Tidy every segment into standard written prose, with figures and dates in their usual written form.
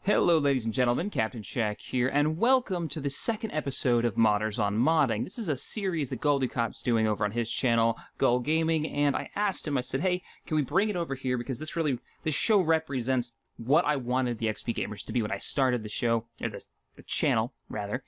Hello ladies and gentlemen, Captain Shaq here, and welcome to the second episode of Modders on Modding. This is a series that Gull Ducat's doing over on his channel, Gull Gaming, and I asked him, I said, hey, can we bring it over here, because this show represents what I wanted the XP Gamers to be when I started the show, or the channel, rather.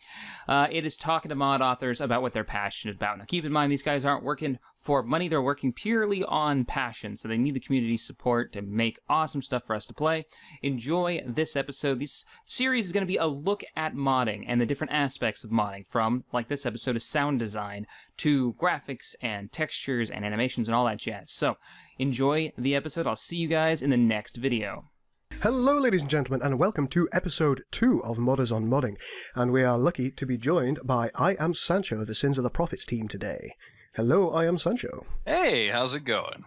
It is talking to mod authors about what they're passionate about. Now keep in mind, these guys aren't working for money, they're working purely on passion, so they need the community support to make awesome stuff for us to play. Enjoy this episode. This series is going to be a look at modding and the different aspects of modding, from, like this episode, is sound design to graphics and textures and animations and all that jazz. So enjoy the episode. I'll see you guys in the next video. Hello ladies and gentlemen, and welcome to episode 2 of Modders on Modding, and we are lucky to be joined by I Am Sancho, the Sins of the Prophets team today. Hello, I Am Sancho. Hey, how's it going?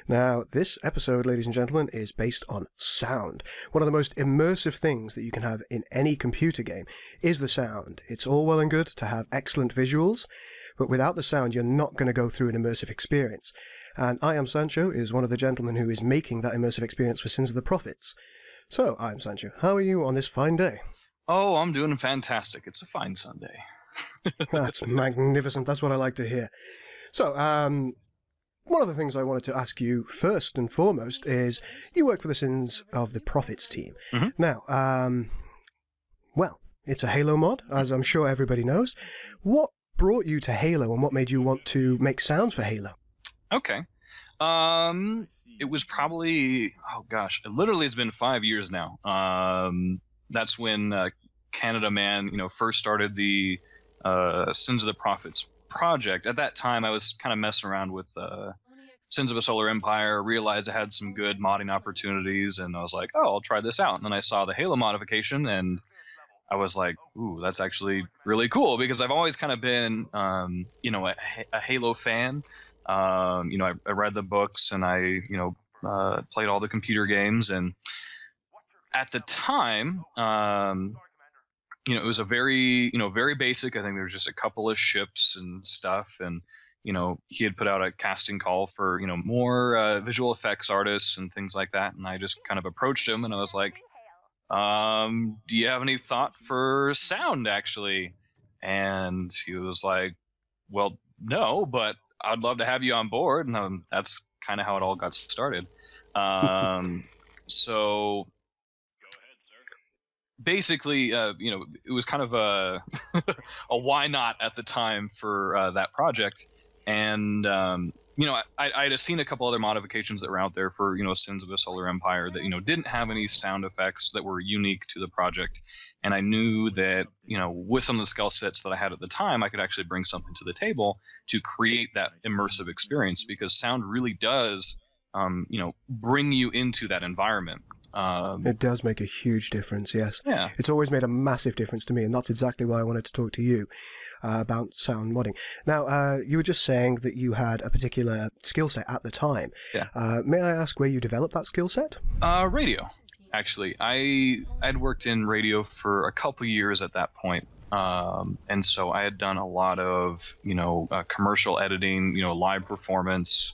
Now, this episode, ladies and gentlemen, is based on sound. One of the most immersive things that you can have in any computer game is the sound. It's all well and good to have excellent visuals, but without the sound, you're not going to go through an immersive experience. And I Am Sancho is one of the gentlemen who is making that immersive experience for Sins of the Prophets. So, I Am Sancho, how are you on this fine day? Oh, I'm doing fantastic. It's a fine Sunday. That's magnificent. That's what I like to hear. So, one of the things I wanted to ask you first and foremost is, you work for the Sins of the Prophets team. Mm-hmm. Now, well, it's a Halo mod, as I'm sure everybody knows. What brought you to Halo, and what made you want to make sounds for Halo? Okay. It was probably, oh gosh, it literally has been 5 years now. That's when Canada Man, first started the Sins of the Prophets project. At that time, I was kind of messing around with Sins of a Solar Empire, realized I had some good modding opportunities, and I was like, oh, I'll try this out. And then I saw the Halo modification, and I was like, ooh, that's actually really cool, because I've always kind of been, a Halo fan. I read the books, and I, played all the computer games, and at the time, it was a very, very basic. I think there was just a couple of ships and stuff, and he had put out a casting call for more visual effects artists and things like that, and I just kind of approached him, and I was like, do you have any thought for sound, actually? And he was like, well, no, but I'd love to have you on board. And that's kind of how it all got started. So basically, it was kind of a a why not at the time for that project. And I'd have seen a couple other modifications that were out there for Sins of a Solar Empire that didn't have any sound effects that were unique to the project, and I knew that with some of the skill sets that I had at the time, I could actually bring something to the table to create that immersive experience, because sound really does bring you into that environment. It does make a huge difference, yes. Yeah. It's always made a massive difference to me, and that's exactly why I wanted to talk to you about sound modding. Now, you were just saying that you had a particular skill set at the time. Yeah. May I ask where you developed that skill set? Radio, actually. I'd worked in radio for a couple years at that point. And so I had done a lot of, commercial editing, live performance,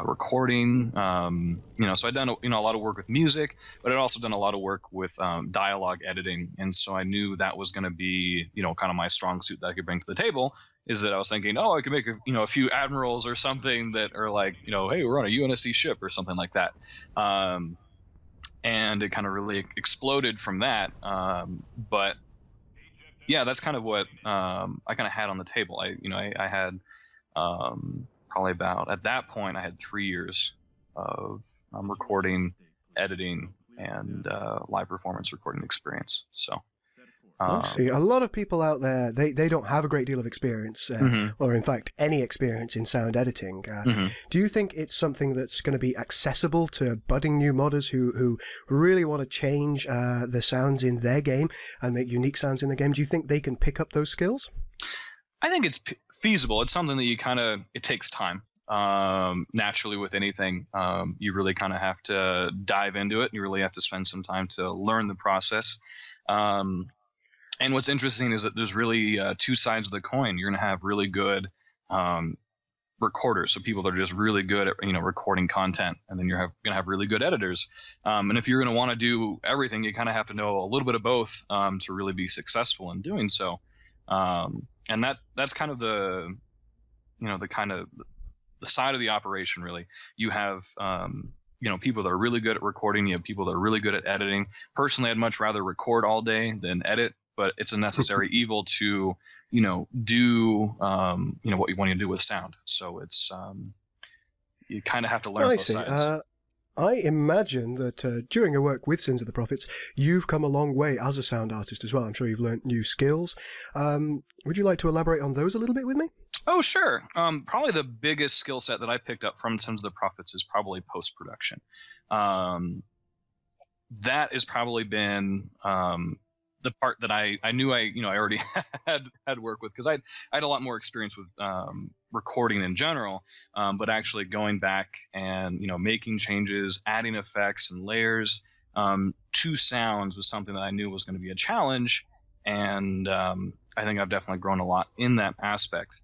recording, so I'd done a lot of work with music, but I'd also done a lot of work with dialogue editing, and so I knew that was going to be kind of my strong suit that I could bring to the table. Is that I was thinking, oh, I could make a few admirals or something that are like, hey, we're on a UNSC ship or something like that, and it kind of really exploded from that. But yeah, that's kind of what I kind of had on the table. I had probably about, at that point, I had 3 years of recording, editing, and live performance recording experience. So, see, a lot of people out there, they don't have a great deal of experience, or in fact, any experience in sound editing. Do you think it's something that's going to be accessible to budding new modders who really want to change the sounds in their game and make unique sounds in the game? Do you think they can pick up those skills? I think it's feasible. It's something that it takes time. Naturally, with anything, you really kind of have to dive into it, and you really have to spend some time to learn the process. And what's interesting is that there's really two sides of the coin. You're going to have really good recorders, so people that are just really good at recording content, and then you're going to have really good editors. And if you're going to want to do everything, you kind of have to know a little bit of both to really be successful in doing so. And that's kind of the the side of the operation. Really, you have people that are really good at recording. You have people that are really good at editing. Personally, I'd much rather record all day than edit, but it's a necessary evil to do what you want to do with sound. So it's you kind of have to learn both sides. I imagine that during your work with Sins of the Prophets, you've come a long way as a sound artist as well. I'm sure you've learned new skills. Would you like to elaborate on those a little bit with me? Oh, sure. Probably the biggest skill set that I picked up from Sins of the Prophets is probably post-production. That has probably been the part that I knew I already had work with, because I had a lot more experience with recording in general, but actually going back and making changes, adding effects and layers to sounds was something that I knew was going to be a challenge, and I think I've definitely grown a lot in that aspect.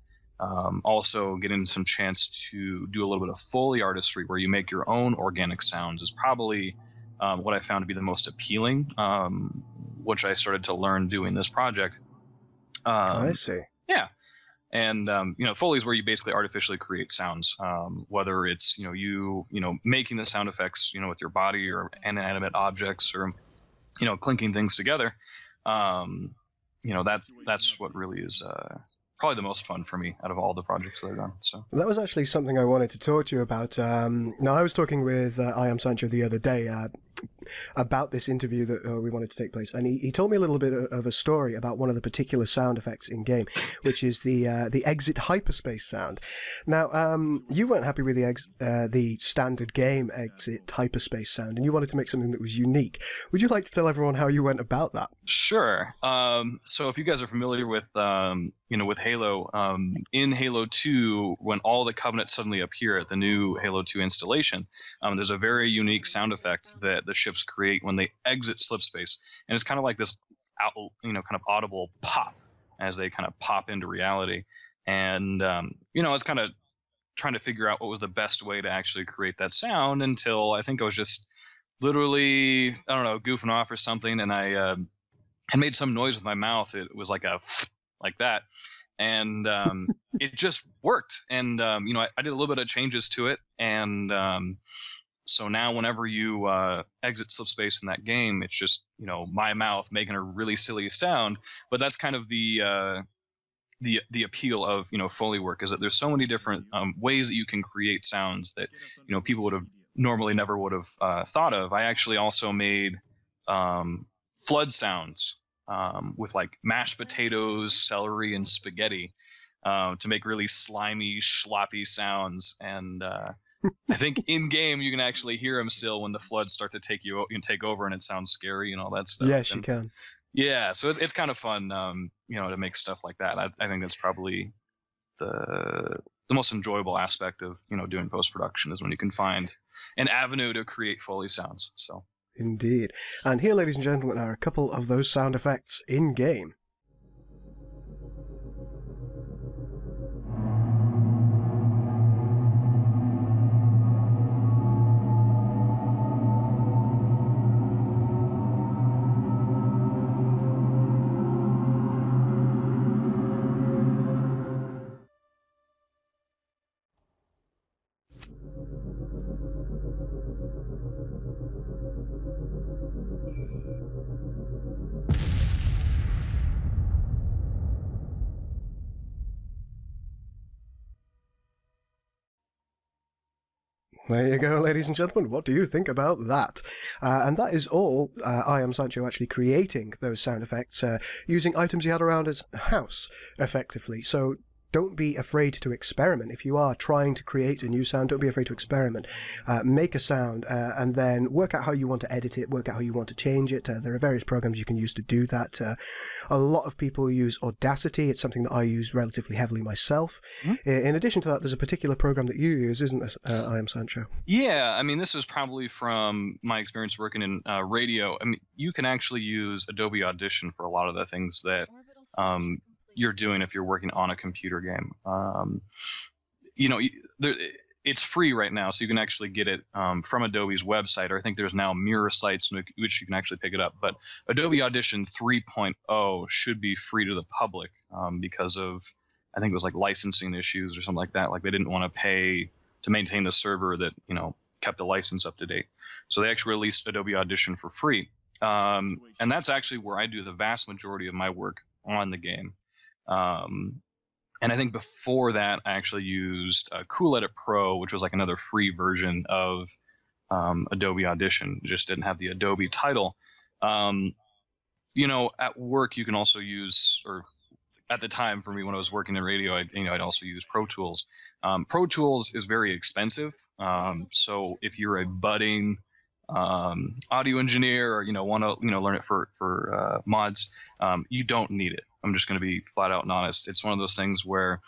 Also, getting some chance to do a little bit of Foley artistry, where you make your own organic sounds, is probably what I found to be the most appealing, which I started to learn doing this project. I see. Yeah. And, Foley is where you basically artificially create sounds, whether it's, you making the sound effects, with your body or inanimate objects, or, clinking things together. That's what really is probably the most fun for me out of all the projects that I've done. So that was actually something I wanted to talk to you about. Now, I was talking with I Am Sancho the other day about this interview that we wanted to take place, and he told me a little bit of a story about one of the particular sound effects in game, which is the exit hyperspace sound. Now, you weren't happy with the standard game exit hyperspace sound, and you wanted to make something that was unique. Would you like to tell everyone how you went about that? Sure. So if you guys are familiar with with Halo, in Halo 2, when all the Covenant suddenly appear at the new Halo 2 installation, there's a very unique sound effect that the ships create when they exit slipspace, and it's kind of like this kind of audible pop as they kind of pop into reality. And it's kind of trying to figure out what was the best way to actually create that sound, until I think I was just literally, I don't know, goofing off or something, and I had made some noise with my mouth. It was like like that, and it just worked. And I did a little bit of changes to it, and so now whenever you exit slipspace in that game, it's just my mouth making a really silly sound. But that's kind of the appeal of Foley work, is that there's so many different ways that you can create sounds that people would have normally never would have thought of. I actually also made flood sounds with like mashed potatoes, celery, and spaghetti to make really slimy, sloppy sounds. And I think in game you can actually hear them still when the floods start to take over, and it sounds scary and all that stuff. Yes, you can. Yeah, so it's kind of fun, to make stuff like that. I think that's probably the most enjoyable aspect of doing post production, is when you can find an avenue to create Foley sounds. So. Indeed. And here, ladies and gentlemen, are a couple of those sound effects in game. There you go, ladies and gentlemen. What do you think about that? And that is all I Am Sancho actually creating those sound effects using items he had around his house, effectively. So don't be afraid to experiment. If you are trying to create a new sound, don't be afraid to experiment. Make a sound and then work out how you want to edit it, work out how you want to change it. There are various programs you can use to do that. A lot of people use Audacity. It's something that I use relatively heavily myself. Mm-hmm. In addition to that, there's a particular program that you use, isn't there, I Am Sancho? Yeah, I mean, this is probably from my experience working in radio. I mean, you can actually use Adobe Audition for a lot of the things that you're doing if you're working on a computer game. it's free right now, so you can actually get it from Adobe's website, or I think there's now mirror sites which you can actually pick it up. But Adobe Audition 3.0 should be free to the public because of, I think it was like licensing issues or something like that. Like they didn't want to pay to maintain the server that, kept the license up to date. So they actually released Adobe Audition for free. And that's actually where I do the vast majority of my work on the game. And I think before that, I actually used Cool Edit Pro, which was like another free version of Adobe Audition. It just didn't have the Adobe title. At work, you can also use, or at the time for me when I was working in radio, I'd also use Pro Tools. Pro Tools is very expensive. So if you're a budding audio engineer or want to learn it for mods, you don't need it. I'm just going to be flat out and honest. It's one of those things where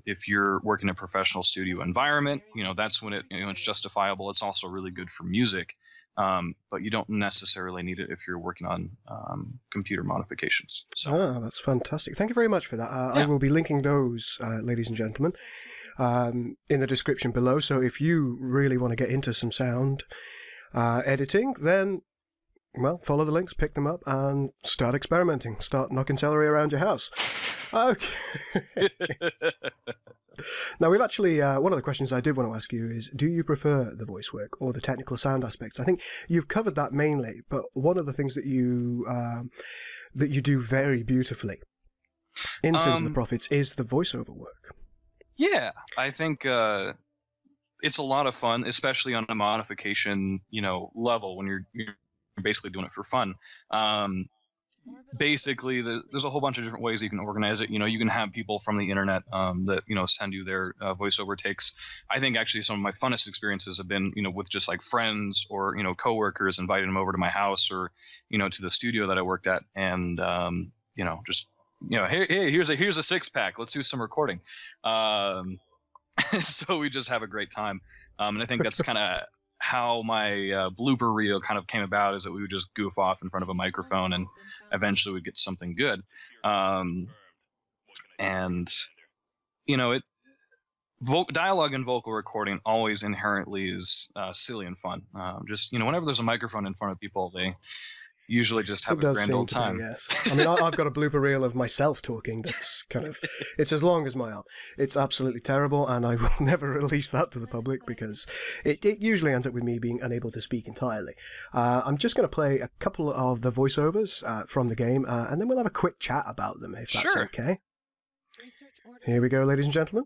if you're working in a professional studio environment, that's when it's justifiable. It's also really good for music, but you don't necessarily need it if you're working on computer modifications. So that's fantastic. Thank you very much for that. I will be linking those, ladies and gentlemen, in the description below. So if you really want to get into some sound editing, then follow the links, pick them up, and start experimenting. Start knocking celery around your house. Okay. Now, we've actually, one of the questions I did want to ask you is, do you prefer the voice work or the technical sound aspects? I think you've covered that mainly, but one of the things that you do very beautifully in Sins of the Prophets is the voiceover work. Yeah, I think it's a lot of fun, especially on a modification, level when you're basically doing it for fun. Basically, there's a whole bunch of different ways you can organize it. You can have people from the internet that send you their voiceover takes. I think actually some of my funnest experiences have been with just like friends or coworkers, inviting them over to my house or to the studio that I worked at, and just hey, here's a 6-pack. Let's do some recording. So we just have a great time, and I think that's kind of how my blooper reel kind of came about, is that we would just goof off in front of a microphone and eventually we'd get something good. Dialogue and vocal recording always inherently is silly and fun. Just whenever there's a microphone in front of people, they usually just have a grand old time. Yes. I mean, I've got a blooper reel of myself talking that's kind of, it's as long as my arm. It's absolutely terrible, and I will never release that to the public because it usually ends up with me being unable to speak entirely. I'm just going to play a couple of the voiceovers from the game, and then we'll have a quick chat about them, if that's okay. Here we go, ladies and gentlemen.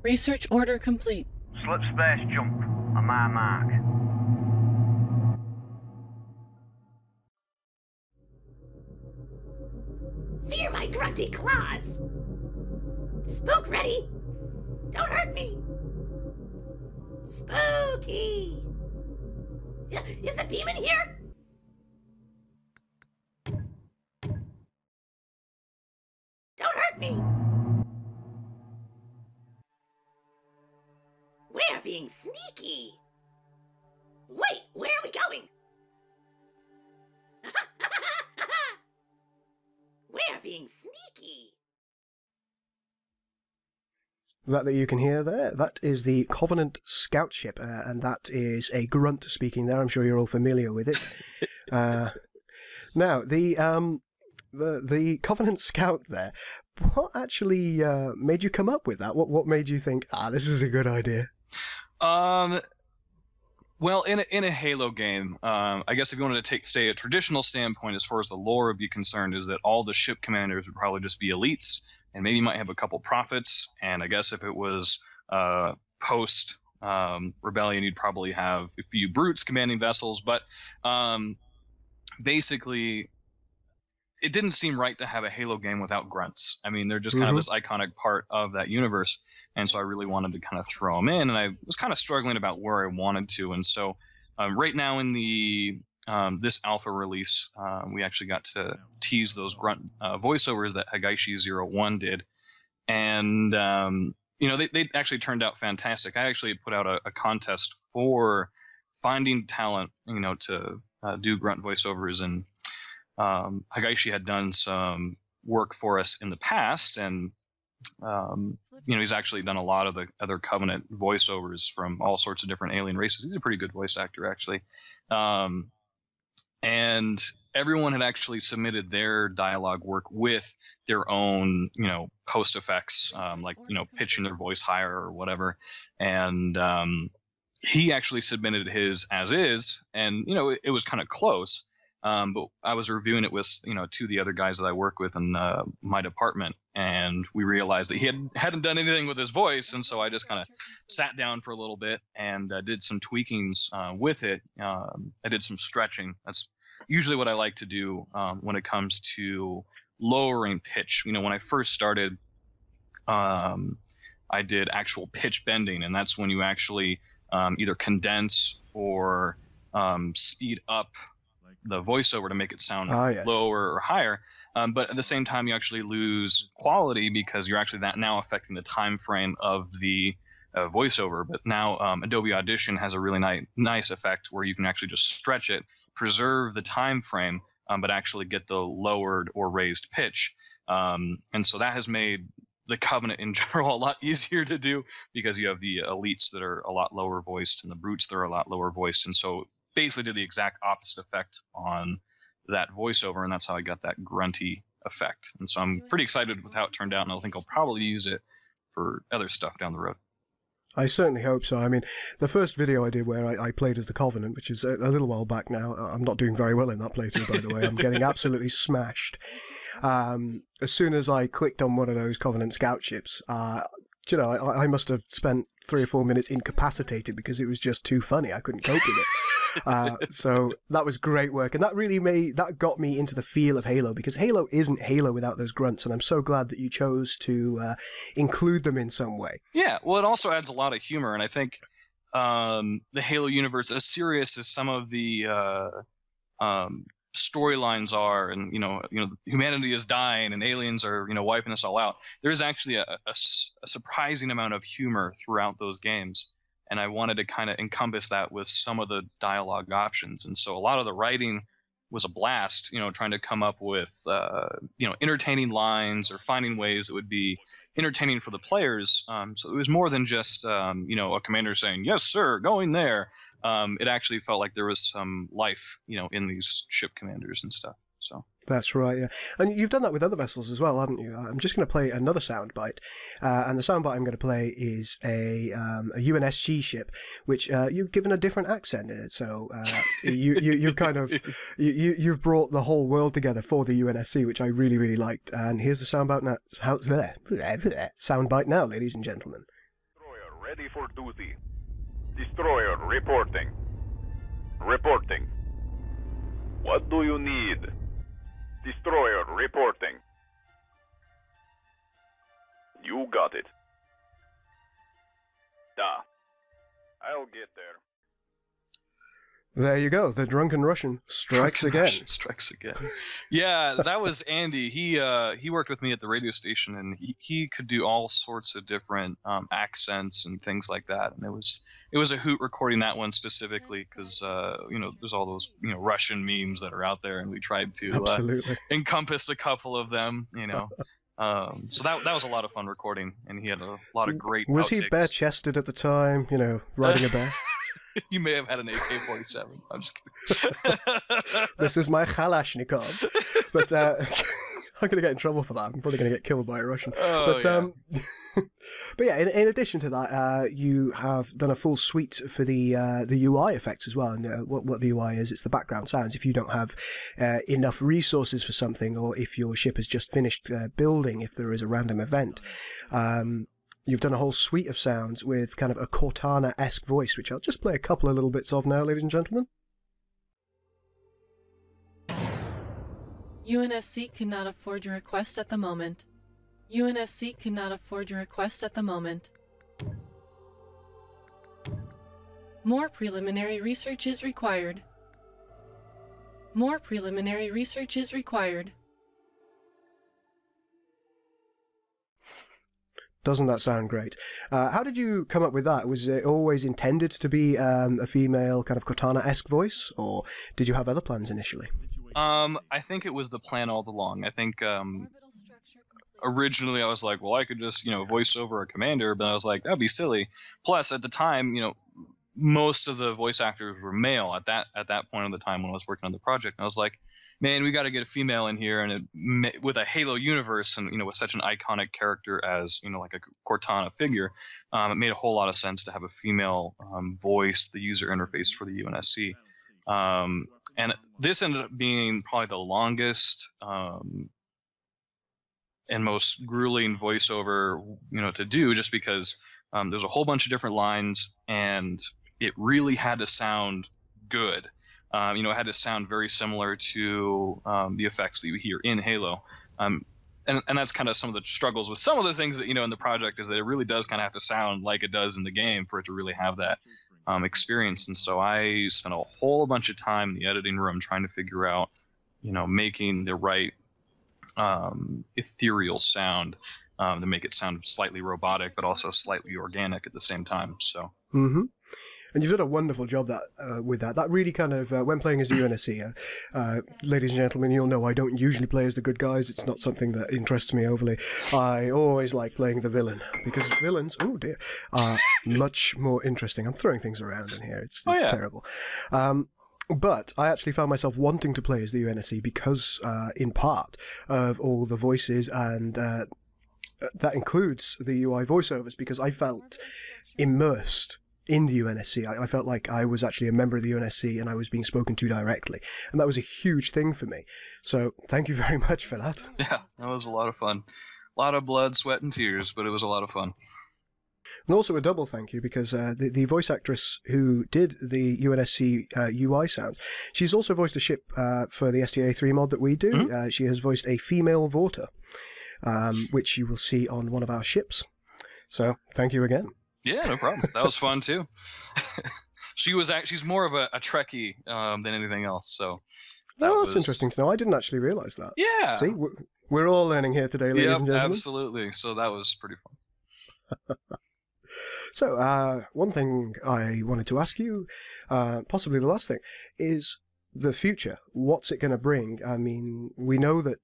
Research order complete. Slip space jump on my mark. Fear my grunty claws. Spook ready. Don't hurt me. Spooky. Is the demon here? Don't hurt me. We're being sneaky. Wait, where are we going? We're being sneaky. That you can hear there, that is the Covenant scout ship, and that is a grunt speaking there. I'm sure you're all familiar with it. Now, the Covenant scout there, what actually made you come up with that? What made you think, this is a good idea? Well, in a Halo game, I guess if you wanted to say a traditional standpoint as far as the lore would be concerned, is that all the ship commanders would probably just be elites, and maybe you might have a couple prophets. And I guess if it was post rebellion, you'd probably have a few brutes commanding vessels. But basically, it didn't seem right to have a Halo game without grunts. I mean, they're just kind of this iconic part of that universe. And so I really wanted to kind of throw them in, and I was kind of struggling about where I wanted to. And so right now in the this alpha release, we actually got to tease those grunt voiceovers that Hagaishi01 did. And, they actually turned out fantastic. I actually put out a contest for finding talent, to do grunt voiceovers. And Hagaishi had done some work for us in the past, and he's actually done a lot of the other Covenant voiceovers from all sorts of different alien races. He's a pretty good voice actor, actually. And everyone had actually submitted their dialogue work with their own, post effects, like, pitching their voice higher or whatever. And he actually submitted his as is, and, it was kind of close. But I was reviewing it with, two of the other guys that I work with in my department, and we realized that he hadn't done anything with his voice, and so I just kind of sat down for a little bit and did some tweakings with it. I did some stretching. That's usually what I like to do when it comes to lowering pitch. When I first started, I did actual pitch bending, and that's when you actually either condense or speed up the voiceover to make it sound lower or higher, but at the same time you actually lose quality because you're actually now affecting the time frame of the voiceover. But now Adobe Audition has a really nice effect where you can actually just stretch it, preserve the time frame, but actually get the lowered or raised pitch, and so that has made the Covenant in general a lot easier to do, because you have the elites that are a lot lower voiced and the brutes that are a lot lower voiced, and so basically did the exact opposite effect on that voiceover, and that's how I got that grunty effect. And so I'm pretty excited with how it turned out, and I think I'll probably use it for other stuff down the road. I certainly hope so. I mean, the first video I did where I played as the Covenant, which is a little while back now, I'm not doing very well in that playthrough, by the way. I'm getting absolutely smashed. As soon as I clicked on one of those Covenant scout ships, I must have spent 3 or 4 minutes incapacitated because it was just too funny. I couldn't cope with it. So that was great work, and that got me into the feel of Halo, because Halo isn't Halo without those grunts, and I'm so glad that you chose to include them in some way. Yeah, well, it also adds a lot of humor, and I think the Halo universe, as serious as some of the storylines are, and humanity is dying and aliens are wiping us all out, there is actually a surprising amount of humor throughout those games, and I wanted to kind of encompass that with some of the dialogue options. And so a lot of the writing was a blast, trying to come up with entertaining lines or finding ways that would be entertaining for the players. So it was more than just a commander saying, "Yes, sir, going there." It actually felt like there was some life, in these ship commanders and stuff. So that's right, yeah. And you've done that with other vessels as well, haven't you? I'm just going to play another soundbite, and the soundbite I'm going to play is a UNSC ship, which you've given a different accent. So you've kind of you've brought the whole world together for the UNSC, which I really, really liked. And here's the soundbite now. Soundbite now, ladies and gentlemen. Destroyer ready for duty. Destroyer reporting. Reporting. What do you need? Destroyer reporting. You got it. Da. I'll get there. There you go. The drunken Russian strikes again. Strikes again. Yeah, that was Andy. He worked with me at the radio station, and he could do all sorts of different accents and things like that. And it was a hoot recording that one specifically because there's all those Russian memes that are out there, and we tried to encompass a couple of them. So that was a lot of fun recording, and he had a lot of great. Was outtakes. he bare-chested at the time? Riding a bear. You may have had an AK-47. I'm just kidding. This is my Kalashnikov. But I'm going to get in trouble for that. I'm probably going to get killed by a Russian. But yeah, in addition to that, you have done a full suite for the UI effects as well. And what the UI is, it's the background sounds. If you don't have enough resources for something, or if your ship has just finished building, if there is a random event, you've done a whole suite of sounds with kind of a Cortana-esque voice, which I'll just play a couple of little bits of now, ladies and gentlemen. UNSC cannot afford your request at the moment. UNSC cannot afford your request at the moment. More preliminary research is required. More preliminary research is required. Doesn't that sound great? How did you come up with that? Was it always intended to be a female kind of Cortana-esque voice, or did you have other plans initially? I think it was the plan all along. I think originally I was like, well, I could just, voice over a commander, but I was like, that'd be silly. Plus, at the time, most of the voice actors were male at that point of the time when I was working on the project. And I was like, man, we got to get a female in here, and with a Halo universe, and with such an iconic character as like a Cortana figure, it made a whole lot of sense to have a female voice the user interface for the UNSC. And this ended up being probably the longest and most grueling voiceover to do, just because there's a whole bunch of different lines, and it really had to sound good. It had to sound very similar to the effects that you hear in Halo. And that's kind of some of the struggles with some of the things that, in the project, is that it really does kind of have to sound like it does in the game for it to really have that experience. And so I spent a whole bunch of time in the editing room trying to figure out, making the right ethereal sound to make it sound slightly robotic, but also slightly organic at the same time. So. Mm-hmm. And you've done a wonderful job with that. That really kind of, when playing as the UNSC, ladies and gentlemen, you'll know I don't usually play as the good guys. It's not something that interests me overly. I always like playing the villain, because villains, oh dear, are much more interesting. I'm throwing things around in here. It's terrible. But I actually found myself wanting to play as the UNSC because, in part, of all the voices, and that includes the UI voiceovers, because I felt immersed in the UNSC. I felt like I was actually a member of the UNSC and I was being spoken to directly. And that was a huge thing for me. So thank you very much for that. Yeah, that was a lot of fun. A lot of blood, sweat, and tears, but it was a lot of fun. And also a double thank you, because the voice actress who did the UNSC UI sounds, she's also voiced a ship for the STA3 mod that we do. Mm-hmm. She has voiced a female Vorta, which you will see on one of our ships. So thank you again. Yeah, no problem. That was fun too. She's more of a Trekkie than anything else. So that's interesting to know. I didn't actually realize that. Yeah. See, we're all learning here today, ladies and gentlemen. Absolutely. So that was pretty fun. So one thing I wanted to ask you, possibly the last thing, is the future. What's it going to bring? I mean, we know that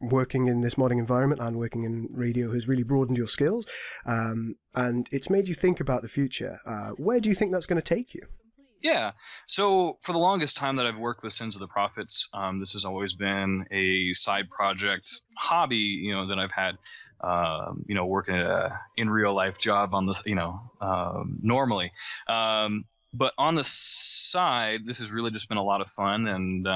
working in this modding environment and working in radio has really broadened your skills, and it's made you think about the future. Where do you think that's going to take you? Yeah, so for the longest time that I've worked with Sins of the Prophets, this has always been a side project hobby, that I've had, working in real life job on this, normally. But on the side, this has really just been a lot of fun, and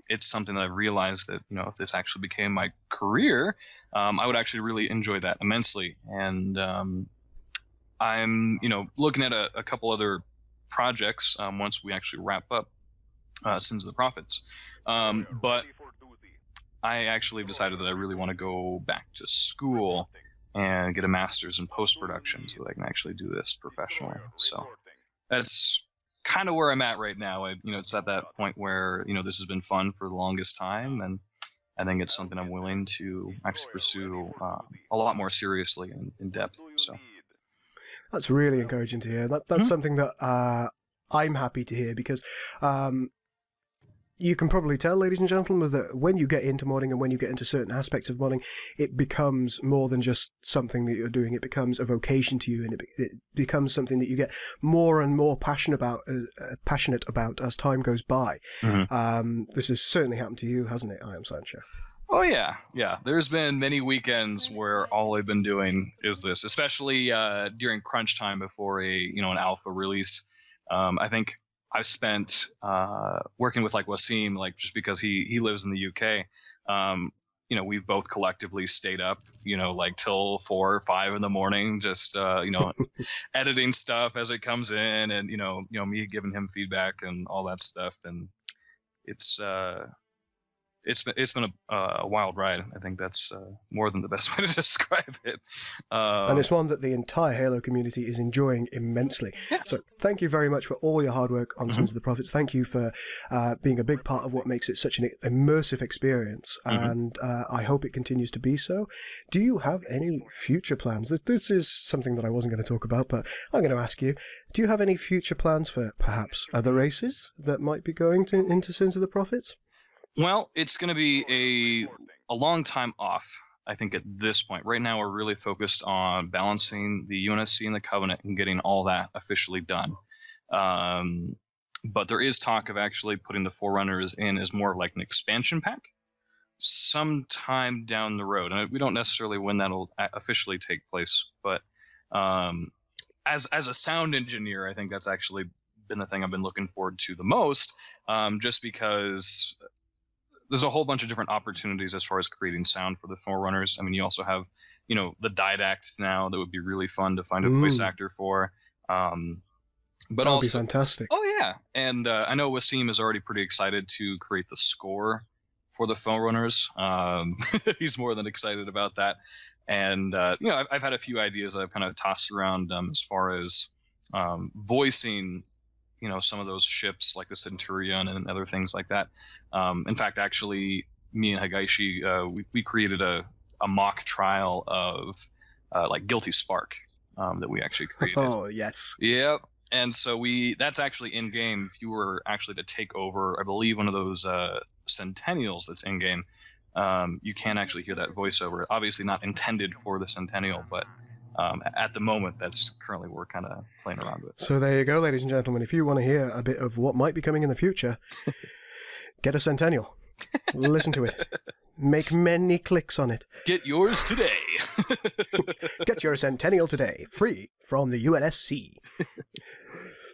it's something that I've realized that, if this actually became my career, I would actually really enjoy that immensely. And I'm, looking at a couple other projects once we actually wrap up Sins of the Prophets. But I actually decided that I really want to go back to school and get a master's in post-production so that I can actually do this professionally. So that's kind of where I'm at right now. It's at that point where, this has been fun for the longest time, and I think it's something I'm willing to actually pursue a lot more seriously and in depth. So that's really encouraging to hear. That's something that I'm happy to hear, because you can probably tell, ladies and gentlemen, that when you get into modding and when you get into certain aspects of modding, it becomes more than just something that you're doing. It becomes a vocation to you, and it becomes something that you get more and more passionate about as time goes by. Mm-hmm. This has certainly happened to you, hasn't it, I Am Sancho? Oh, yeah. There's been many weekends where all I've been doing is this, especially during crunch time before an alpha release. I think I've spent working with Wasim, just because he lives in the UK. We've both collectively stayed up, till 4 or 5 in the morning, just editing stuff as it comes in, and me giving him feedback and all that stuff. And it's been a wild ride. I think that's more than the best way to describe it. And it's one that the entire Halo community is enjoying immensely. Yeah. So thank you very much for all your hard work on Sins of the Prophets. Thank you for being a big part of what makes it such an immersive experience, and I hope it continues to be so. Do you have any future plans? This is something that I wasn't going to talk about, but I'm going to ask you. Do you have any future plans for perhaps other races that might be going into Sins of the Prophets? Well, it's going to be a long time off. I think at this point, right now, we're really focused on balancing the UNSC and the Covenant and getting all that officially done. But there is talk of actually putting the Forerunners in as more of like an expansion pack sometime down the road. And we don't necessarily when that'll officially take place, but as a sound engineer, I think that's actually been the thing I've been looking forward to the most, just because there's a whole bunch of different opportunities as far as creating sound for the Forerunners. I mean, you also have, the Didact now that would be really fun to find a voice actor for. But That'll also, be fantastic. Oh yeah, and I know Wasim is already pretty excited to create the score for the Forerunners. He's more than excited about that, and I've had a few ideas that I've kind of tossed around as far as voicing, some of those ships like the Centurion and other things like that. In fact, actually, me and Hagaishi, we created a mock trial of like Guilty Spark that we actually created. Oh yes. Yep. And so that's actually in game. If you were actually to take over, I believe, one of those Centennials that's in game, you can actually hear that voiceover. Obviously not intended for the Centennial, but at the moment, that's currently what we're kind of playing around with. So there you go, ladies and gentlemen. If you want to hear a bit of what might be coming in the future, get a Centennial. Listen to it. Make many clicks on it. Get yours today. Get your Centennial today, free from the UNSC.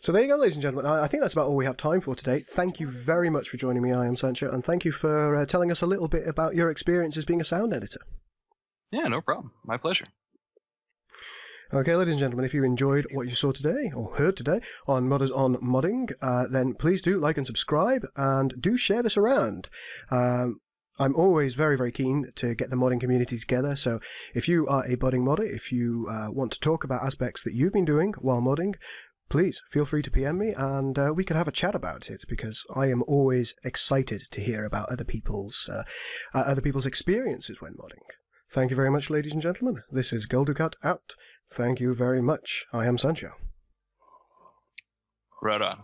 So there you go, ladies and gentlemen. I think that's about all we have time for today. Thank you very much for joining me, I Am Sancho, and thank you for telling us a little bit about your experiences being a sound editor. Yeah, no problem. My pleasure. Okay, ladies and gentlemen, if you enjoyed what you saw today, or heard today, on Modders on Modding, then please do like and subscribe, and do share this around. I'm always very, very keen to get the modding community together, so if you are a budding modder, if you want to talk about aspects that you've been doing while modding, please feel free to PM me, and we can have a chat about it, because I am always excited to hear about other people's experiences when modding. Thank you very much, ladies and gentlemen. This is Goldukat out. Thank you very much. I am Sancho. Right on.